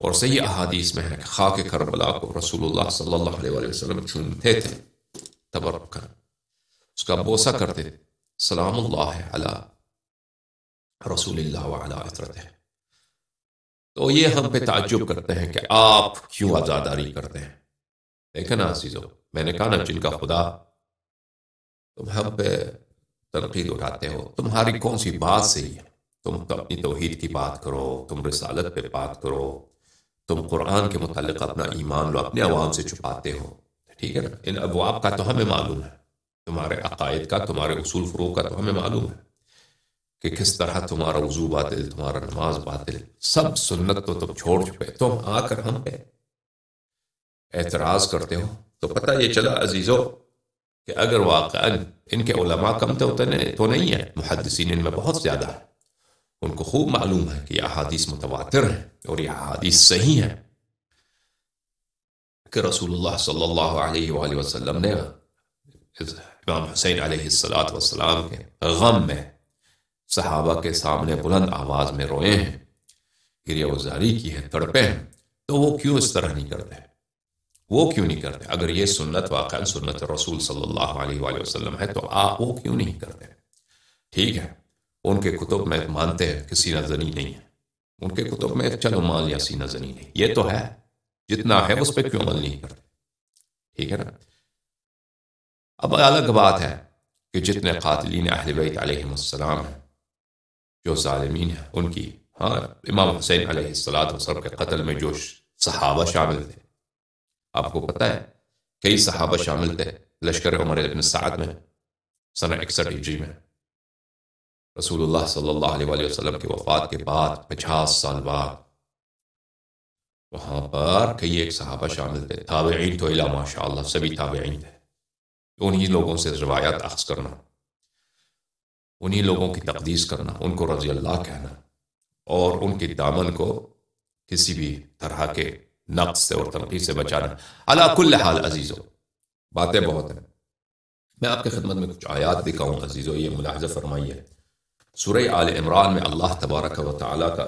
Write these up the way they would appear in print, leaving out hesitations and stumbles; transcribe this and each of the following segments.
اور صحیح احادیث میں ہے کہ خاک کربلا کو رسول اللہ صلی اللہ علیہ وآلہ وسلم چومتے تھے تبرکا، اس کا بوسہ کرتے تھے، سلام اللہ علی رسول اللہ وعلی عطرتہ۔ تو یہ ہم پہ تعجب کرتے ہیں کہ آپ کیوں عزاداری کرتے ہیں؟ لیکن عزیزو، میں نے کہا نا، جن کا خدا، تم ہم پہ تنقید اٹھاتے ہو، تمہاری کون سی بات صحیح ہے؟ تم تو اپنی توحید کی بات کرو، تم رسالت پہ بات کرو، تم قرآن کے متعلق اپنا ایمان لو، اپنے عوام سے چھپاتے ہو، ٹھیک ہے نا؟ ان ابواب کا تو ہمیں معلوم ہے، تمہارے عقائد کا، تمہارے اصول فروع کا تو ہمیں معلوم ہے کہ کس طرح تمہارا وضو باطل، تمہارا نماز باطل، سب سنت تو تم چھوڑ چکے، تم آ کر ہم پہ اعتراض کرتے ہو۔ تو پتہ یہ چلا عزیزو کہ اگر واقعا ان کے علماء کم تو نہیں ہیں، محدثین ان میں بہت زیادہ ہیں، ان کو خوب معلوم ہے کہ یہ احادیث متواتر ہیں اور یہ احادیث صحیح ہیں کہ رسول اللہ صلی اللہ علیہ وآلہ وسلم نے امام حسین علیہ السلام کے غم میں صحابہ کے سامنے بلند آواز میں روئے ہیں، گریہ وزاری کی ہے، تڑپے ہیں، تو وہ کیوں اس طرح نہیں کرتے؟ وہ کیوں نہیں کرتے؟ اگر یہ سنت واقعا سنت رسول صلی اللہ علیہ وآلہ وسلم ہے تو آپ وہ کیوں نہیں کرتے؟ ٹھیک ہے، ان کے کتب میں مانتے ہیں کہ سینہ زنی نہیں ہے، ان کے کتب میں چلو مان لیا سینہ زنی نہیں، یہ تو ہے، جتنا ہے اس پہ کیوں عمل نہیں کرتے؟ ٹھیک ہے نا؟ اب الگ بات ہے کہ جتنے قاتلین اہل بیت علیہم السلام ہیں، جو ظالمین ہیں، ان کی، ہاں، امام حسین علیہ السلام کے قتل میں جو صحابہ شامل تھے، آپ کو پتہ ہے کئی صحابہ شامل تھے لشکر عمر بن سعد میں سنہ 61 ہجری میں، رسول اللہ صلی اللہ علیہ وآلہ وسلم کی وفات کے بعد 50 سال بعد وہاں پر کئی ایک صحابہ شامل تھے، تابعین تو الا ماشاء اللہ سبھی تابعین تھے، انہی لوگوں سے روایات اخذ کرنا، انہی لوگوں کی تقدیس کرنا، ان کو رضی اللہ کہنا، اور ان کے دامن کو کسی بھی طرح کے نقص سے اور تنقید سے بچانا۔ علی کل حال عزیزو، باتیں بہت ہیں، میں آپ کے خدمت میں کچھ آیات دکھاؤں عزیزو، یہ ملاحظہ فرمائیے۔ سورہ آل عمران میں اللہ تبارک و تعالیٰ کا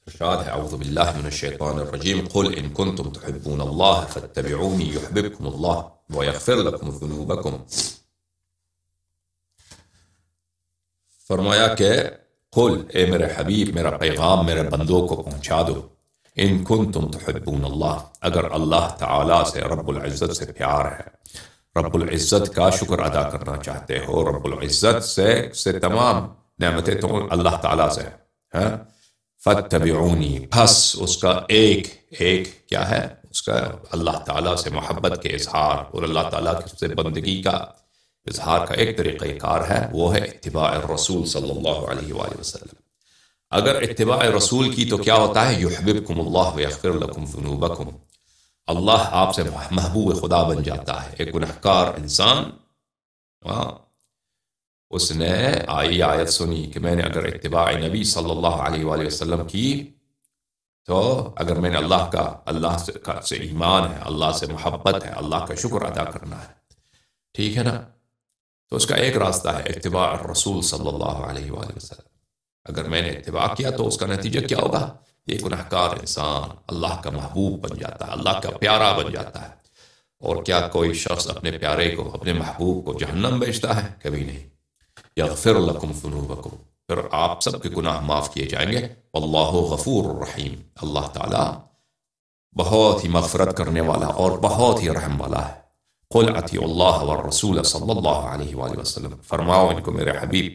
ارشاد ہے، اعوذ باللہ من الشیطان الرجیم، قل ان کنتم تحبون اللہ فاتبعونی یحببکم اللہ ویغفر لکم ذنوبکم۔ فرمایا کہ قل، اے میرے حبیب، میرا پیغام میرے بندوں کو پہنچا دو، ان کنتم تحبون اللہ، اگر اللہ تعالیٰ سے، رب العزت سے پیار ہے، رب العزت کا شکر ادا کرنا چاہتے ہو، رب العزت سے تمام نعمتیں تو اللہ تعالیٰ سے ہیں، فاتبعونی، پس اس کا ایک کیا ہے؟ اس کا اللہ تعالیٰ سے محبت کے اظہار اور اللہ تعالیٰ سے بندگی کا اظہار کا ایک طریقہ کار ہے، وہ ہے اتباع الرسول صلی اللہ علیہ وآلہ وسلم۔ اگر اتباع رسول کی تو کیا ہوتا ہے؟ یحببکم اللہ ویغفر لکم ذنوبکم، اللہ آپ سے محبوب خدا بن جاتا ہے۔ ایک گنہگار انسان، اس نے آیت سنی کہ میں نے اگر اتباع نبی صلی اللہ علیہ وآلہ وسلم کی تو اگر میں نے اللہ سے ایمان ہے، اللہ سے محبت ہے، اللہ کا شکر ادا کرنا ہے، ٹھیک ہے نا؟ تو اس کا ایک راستہ ہے اتباع الرسول صلی اللہ علیہ وآلہ وسلم۔ اگر میں نے اتباع کیا تو اس کا نتیجہ کیا ہوگا؟ یہ گنہگار انسان اللہ کا محبوب بن جاتا ہے، اللہ کا پیارا بن جاتا ہے۔ اور کیا کوئی شخص اپنے پیارے کو، اپنے محبوب کو جہنم بھیجتا ہے؟ کبھی نہیں۔ یغفر لکم ذنوبکم، پھر آپ سب کے گناہ معاف کیے جائیں گے، واللہ غفور الرحیم، اللہ تعالیٰ بہت ہی مغفرت کرنے والا اور بہت ہی رحم والا ہے۔ قل اطیعوا اللہ والرسول صلی اللہ علیہ وآلہ وسلم، فرماؤ ان کو میرے حبیب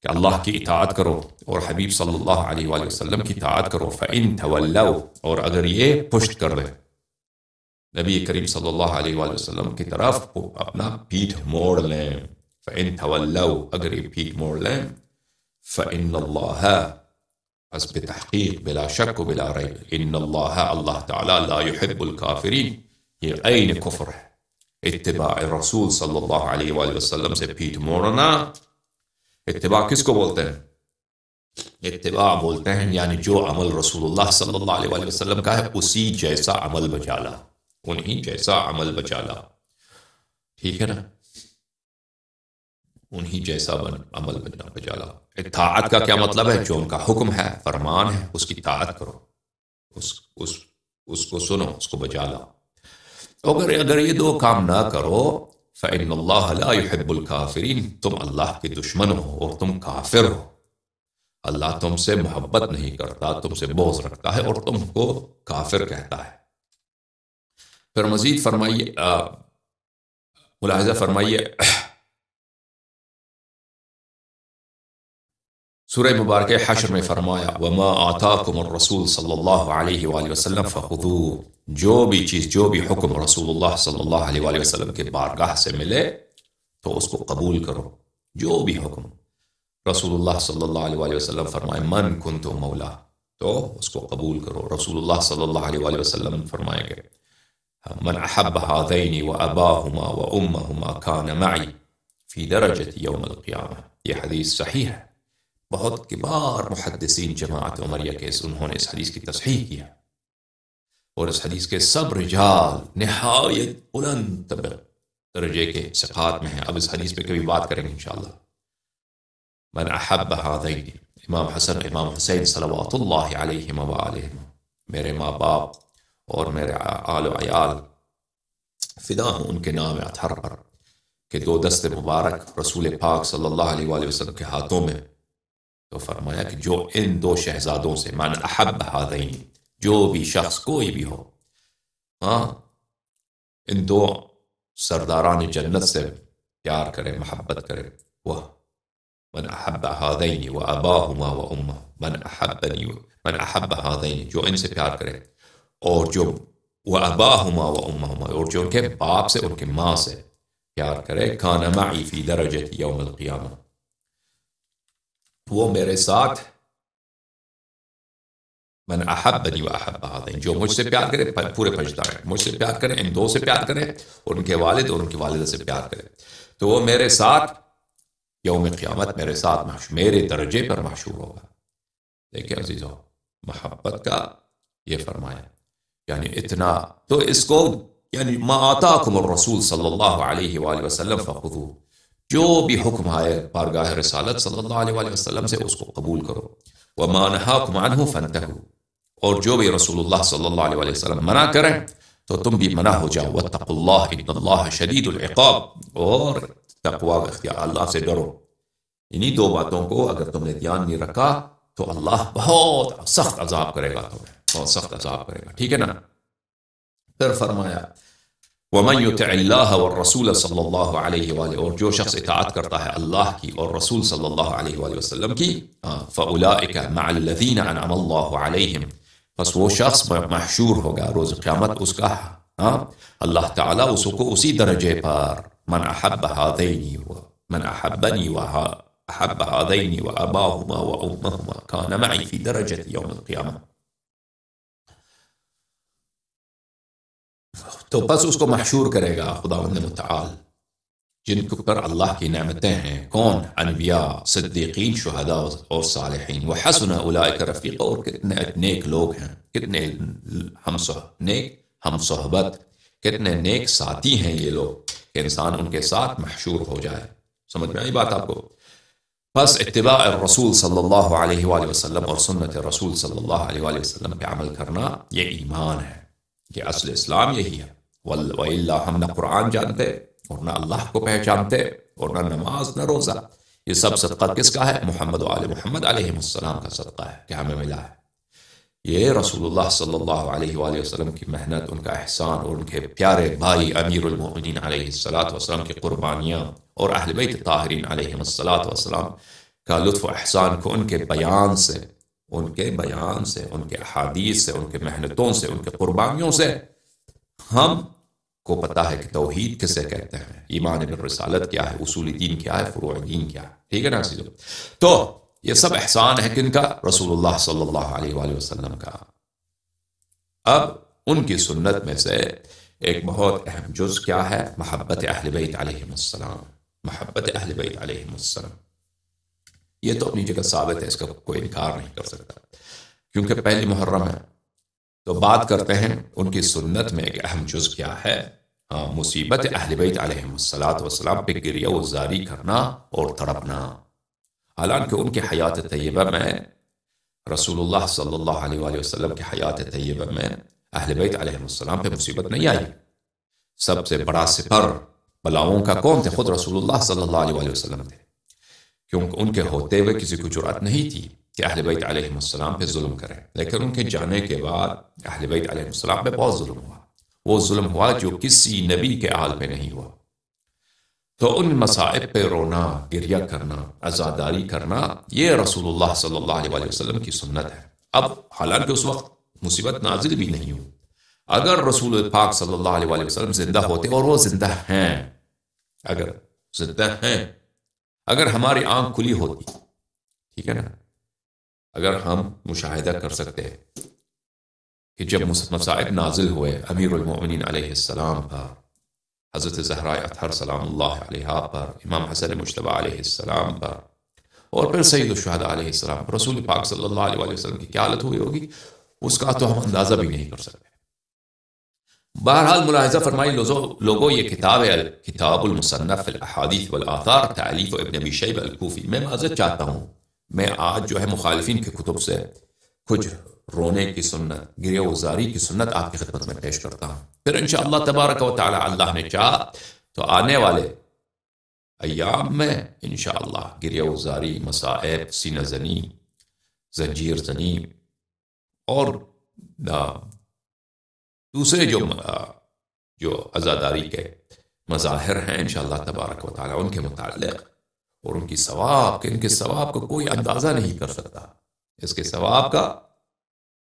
کہ اللہ کی اطاعت کرو اور حبیب صلی اللہ علیہ وآلہ وسلم کی اطاعت کرو، فَإِن تَوَلَّوْا، اور اگر یہ پشت کر دیں نبی کریم صلی اللہ علیہ وآلہ وسلم کی طرف، اپنا پیٹھ موڑ لیں، فَإِن تَوَلَّوْا، اگر یہ پیٹھ موڑ لیں، فَإِنَّ اللَّهَ، پس بتحقیق، بلا شک و بلا ریب، ان اللہ تعالیٰ لا يحب الکافرین، یہ عین کفر ہے۔ اتباع رسول صلی اللہ علیہ وآلہ وسلم سے پیٹھ موڑنا، اتباع کس کو بولتے ہیں؟ اتباع بولتے ہیں یعنی جو عمل رسول اللہ صلی اللہ علیہ وآلہ وسلم کا ہے اسی جیسا عمل بجا لا، انہی جیسا عمل بجا لا، ٹھیک ہے نا؟ انہی جیسا عمل بجا لا۔ اطاعت کا کیا مطلب ہے؟ جو ان کا حکم ہے، فرمان ہے، اس کی اطاعت کرو، اس اس کو سنو، اس کو بجا لاؤ۔ اگر یہ دو کام نہ کرو فإن اللہ لا يحب الکافرین، تم اللہ کے دشمن ہو اور تم کافر ہو۔ اللہ تم سے محبت نہیں کرتا، تم سے بغض رکھتا ہے اور تم کو کافر کہتا ہے۔ پھر مزید فرمائیے، ملاحظہ فرمائیے، سورہ مبارکہ حشر میں فرمایا وما آتاکم الرسول صلی اللہ علیہ وآلہ وسلم فخذوه، جو بھی چیز، جو بھی حکم رسول اللہ صلی اللہ علیہ وآلہ وسلم کے بارگاہ سے ملے تو اس کو قبول کرو۔ جو بھی حکم رسول اللہ صلی اللہ علیہ وآلہ وسلم فرمائے من کنت مولا، تو اس کو قبول کرو۔ رسول اللہ صلی اللہ علیہ وآلہ وسلم فرمائے گئے من احب هذین واباہما وامہما کان معی فی درجۃ یوم القیامہ، یہ حدیث صحیح ہے۔ بہت کبار محدثین جماعت عمریہ کے انہوں نے اس حدیث کی تصحیح کیا، اور اس حدیث کے سب رجال نہایت بلند درجے کے ثقات میں ہیں۔ اب اس حدیث پہ کبھی بات کریں گے انشاءاللہ۔ من احب هذین، امام حسن امام حسین صلوات اللہ علیہما وآلہما، میرے ماں باپ اور میرے آل و عیال فدا ہوں ان کے نام اطہر پر، کہ دو دست مبارک رسول پاک صلی اللہ علیہ وآلہ وسلم کے ہاتھوں میں، تو فرمایا کہ جو ان دو شہزادوں سے، من احب هذین، جو بھی شخص کوئی بھی ہو، ان دو سرداران جنت سے پیار کرے، محبت کرے، وہ من احب هذین واباہما وامہ، من احب هذین، جو ان سے پیار کرے، اور جو واباہما وامہما، اور جو ان کے باپ سے، ان کے ماں سے پیار کرے، کان معی فی درجۃ یوم القیامہ، وہ میرے ساتھ، من احبنی واحب هذین، جو مجھ سے پیار کرے، پورے پشتہ ہے، مجھ سے پیار کرے، ان دو سے پیار کرے، اور ان کے والد اور ان کی والدہ سے پیار کرے، تو وہ میرے ساتھ یوم قیامت، میرے ساتھ میرے درجے پر محشور ہوگا۔ دیکھیں عزیزو، محبت کا یہ فرمایا، یعنی اتنا تو اس کو، یعنی ما آتاکم الرسول صلی اللہ علیہ وآلہ وسلم فخذوه، جو بھی حکم آئے بارگاہ رسالت صلی اللہ علیہ وآلہ وسلم سے اس کو قبول کرو، وما نہاکم عنہ فانتہوا، اور جو بھی رسول اللہ صلی اللہ علیہ وآلہ وسلم منع کریں تو تم بھی منع ہو جاؤ، واتقوا اللہ ان اللہ شدید العقاب، اور تقوی اختیار، اللہ سے ڈرو۔ انہی دو باتوں کو اگر تم نے دھیان نہیں رکھا تو اللہ بہت سخت عذاب کرے گا، تمہیں بہت سخت عذاب کرے گا، ٹھیک ہے نا۔ پھر فرمایا وَمَن يُطِعِ اللَّهَ وَالرَّسُولَ صلی اللہ علیہ وآلہ، اور جو شخص اطاعت کرتا ہے اللہ کی اور رسول صلی اللہ علیہ وآلہ وسلم کی، فَأُولَئِكَ مَعَ الَّذِينَ أَنْعَمَ اللَّهُ عَلَيْهِمْ، پس وہ شخص محشور ہوگا روز قیامت، اس کا اللہ تعالیٰ اس کو اسی درجے پر، من احب هذین من احبنی احب هذین واباہما وامہما کان معی فی درجۃ یوم القیامہ، تو پس اس کو محشور کرے گا خداوند متعال، جن کے اوپر اللہ کی نعمتیں ہیں، کون؟ انبیاء، صدیقین، شہداء اور صالحین، وحسن اولئک رفیقا، اور کتنے نیک لوگ ہیں، کتنے نیک ہم صحبت، کتنے نیک ساتھی ہیں یہ لوگ، کہ انسان ان کے ساتھ محشور ہو جائے۔ سمجھ میں آئی بات آپ کو؟ پس اتباع الرسول صلی اللہ علیہ وآلہ وسلم اور سنت رسول صلی اللہ علیہ وآلہ وسلم پہ عمل کرنا یہ ایمان ہے، یہ اصل اسلام یہی ہے۔ وَإِلَّا ہم نہ قرآن جانتے اور نہ اللہ کو پہچانتے اور نہ نماز نہ روزہ، یہ سب صدقہ کس کا ہے؟ محمد و آل محمد علیہ السلام کا صدقہ ہے کہ ہمیں ملا ہے۔ یہ رسول اللہ صلی اللہ علیہ وآلہ وسلم کی محنت، ان کا احسان، اور ان کے پیارے بھائی امیر المؤمنین علیہ السلام کی قربانیاں، اور اہل بیت طاہرین علیہ السلام کا لطف و احسان کو ان کے بیان سے، ان کے احادیث سے، ان کے محنتوں سے، ان کے قربانیوں سے ہم کو پتہ ہے کہ توحید کسے کہتے ہیں، ایمان بالرسالت کیا ہے، اصول دین کیا ہے، فروع دین کیا ہے، ٹھیک ہے نا عزیزو؟ تو یہ سب احسان ہے کن کا؟ رسول اللہ صلی اللہ علیہ وآلہ وسلم کا۔ اب ان کی سنت میں سے ایک بہت اہم جز کیا ہے؟ محبت اہل بیت علیہ السلام، محبت اہل بیت علیہ السلام، یہ تو اپنی جگہ ثابت ہے، اس کا کوئی انکار نہیں کر سکتا، کیونکہ پہلی محرم ہے۔ تو بات کرتے ہیں ان کی سنت میں ایک اہم جز کیا ہے؟ مصیبت اہل بیت علیہ السلام پہ گریہ و زاری کرنا اور تڑپنا، حالانکہ ان کی حیات طیبہ میں، رسول اللہ صلی اللہ علیہ وآلہ وسلم کی حیات طیبہ میں اہل بیت علیہ السلام پہ مصیبت نہیں آئی. سب سے بڑا سپر بلاؤں کا کون تھے؟ خود رسول اللہ صلی اللہ علیہ وآلہ وسلم تھے، کیونکہ ان کے ہوتے ہوئے کسی کو جرأت نہیں تھی کہ اہل بیت علیہ السلام پہ ظلم کریں، لیکن ان کے جانے کے بعد اہل بیت علیہ السلام پہ بہت ظلم ہوا. وہ ظلم ہوا جو کسی نبی کے آل پہ نہیں ہوا. تو ان مصائب پہ رونا، گریہ کرنا، عزاداری کرنا، یہ رسول اللہ صلی اللہ علیہ وآلہ وسلم کی سنت ہے. اب حالانکہ اس وقت مصیبت نازل بھی نہیں ہوئی، اگر رسول پاک صلی اللہ علیہ وآلہ وسلم زندہ ہوتے، اور وہ زندہ ہیں، اگر زندہ ہیں، اگر ہماری آنکھ کھلی ہوتی، ٹھیک ہے نا، اگر ہم مشاہدہ کر سکتے کہ جب مصائب نازل ہوئے امیر المؤمنین علیہ السلام پر، حضرت زہرا اطہر سلام اللہ علیہا پر، امام حسن مجتبی علیہ السلام پر، اور پھر سید الشہداء علیہ السلام پر، رسول پاک صلی اللہ علیہ وآلہ وسلم کی کیا حالت ہوئی ہوگی اس کا تو ہم اندازہ بھی نہیں کر سکتے. بہرحال ملاحظہ فرمائی لوگوں، یہ کتاب ہے کتاب المصنف فی الاحادیث والآثار، تالیف ابن ابی شیبہ الکوفی. میں معذرت چاہتا ہوں، میں آج جو ہے مخالفین کی کتب سے کچھ رونے کی سنت، گریہ وزاری کی سنت آپ کی خدمت میں پیش کرتا ہوں. پھر انشاءاللہ تبارک و تعالی اللہ نے چاہا تو آنے والے ایام میں انشاءاللہ گریہ وزاری، مصائب، سینہ زنی، زنجیر زنی اور دوسرے جو عزاداری کے مظاہر ہیں انشاءاللہ تبارک و تعالی ان کے متعلق، اور ان کی ثواب، کہ ان کے ثواب کا کوئی اندازہ نہیں کر سکتا، اس کے ثواب کا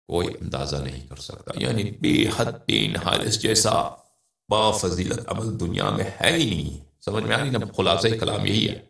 کوئی اندازہ نہیں کر سکتا. یعنی بے حد بے نہایت اس جیسا با فضیلت عمل دنیا میں ہے ہی نہیں. سمجھ میں آ رہی نا؟ خلاصہ کلام یہی ہے.